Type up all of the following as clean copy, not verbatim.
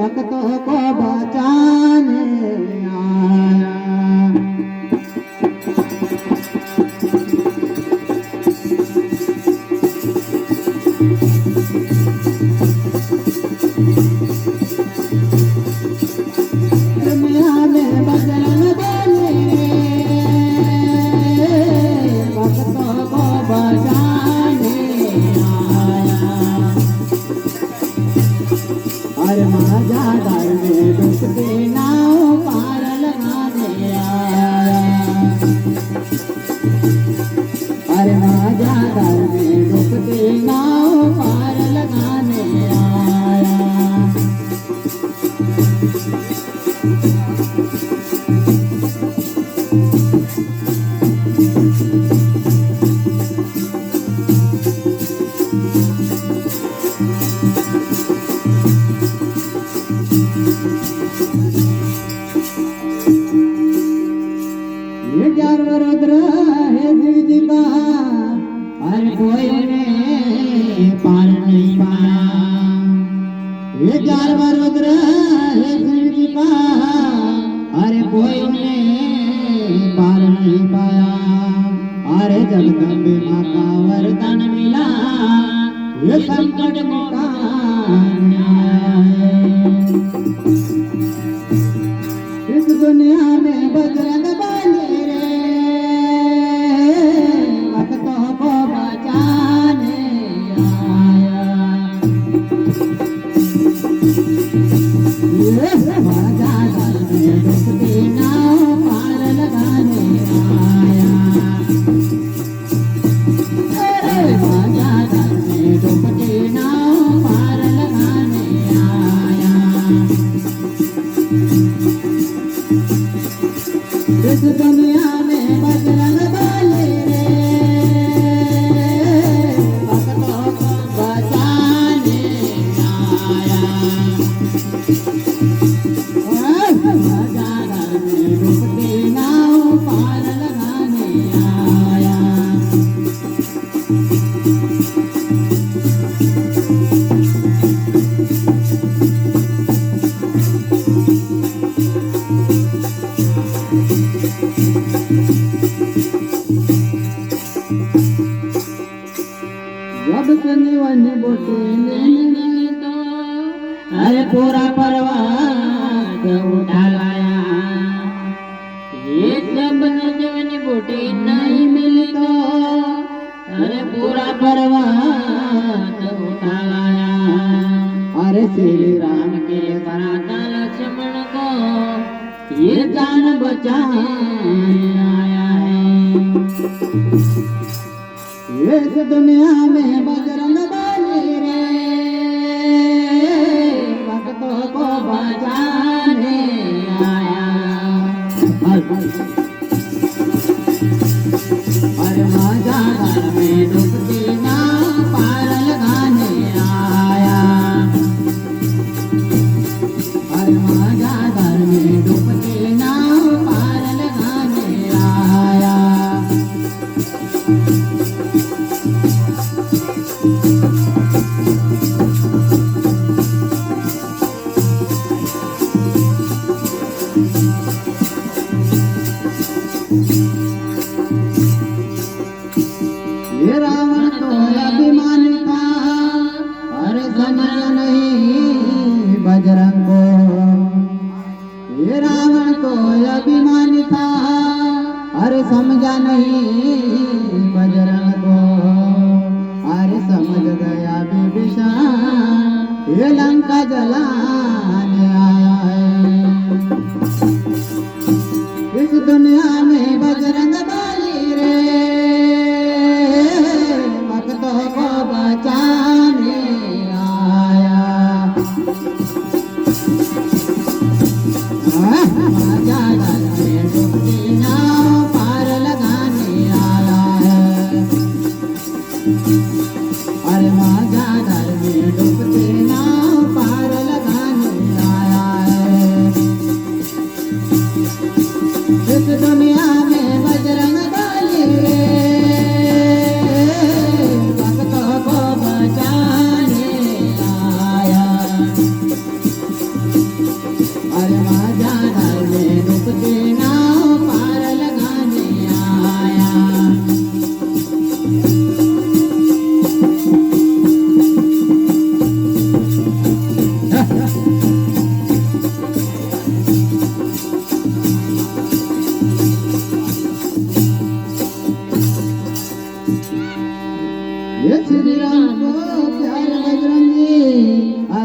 भक्तों को बचाने आया। दुनिया में बजरंग बली भक्तों को बचाने आया। और माझा दर में डूबती नाव पार लगाने आया। अरे माझा दर में डूबती नाव पार लगाने आया। ये जानवर रुद्र है शिव जी का, अरे कोई उन्हें पार नहीं पाया। ये जानवर रुद्र है शिव जी का, अरे कोई उन्हें पार नहीं पाया। अरे जगदम्बे माँ का वरदान मिला, ये संकट मिटाने आया है। इस दुनिया में बजरंग बली रे भक्तों को बचाने आया। ये माझा दर में डूबती नाव पार लगाने आया। अरे माझा दर में डूबती नाव पार लगाने आया। इस दुनिया में बजरंग बली रे भक्तों को बचाने आया। माझा दर में डूबती नाव पार लगाने आया। जब शनिवन बोटे लेने तो अरे पूरा पर्वत उठा लाया। ये जब नजवन बोटे नहीं मिली तो अरे पूरा पर्वत उठा लाया। अरे श्री राम के भराता लक्ष्मण को ये जान बचाने आया है। इस दुनिया में बजरंग बली रे भक्तों को बचाने आया। अरे माझा दर में डूबती नाव पार लगाने आया। अरे माझा दर में डूबती नाव पार लगाने आया। ये रावण तो अभिमानी था, अरे समझ नहीं बजरंग को। ये रावण तो अभिमानी था, अरे समझा नहीं बजरंग को। अरे समझ गया विभीषण ये लंका जलाने आया है। इस दुनिया में बजरंग बली रे भक्तों को बचाने आया। माझा दर में डूबती नाव पार लगाने आया है। अरे माझा दर में डूबती नाव पार लगाने आया है। इस दुनिया में बजरंग बली रे भक्तों को बचाने आया।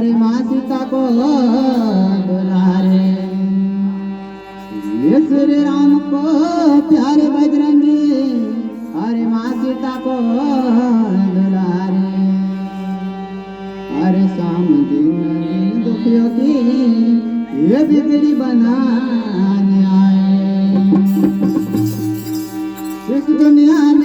अरे माँ सीता को दुलारे, ये श्री राम को प्यारे बजरंगी, अरे माँ सीता को दुलारे। अरे शाम दिन दुखियों की ये बिगड़ी बनाने आए, इस दुनिया में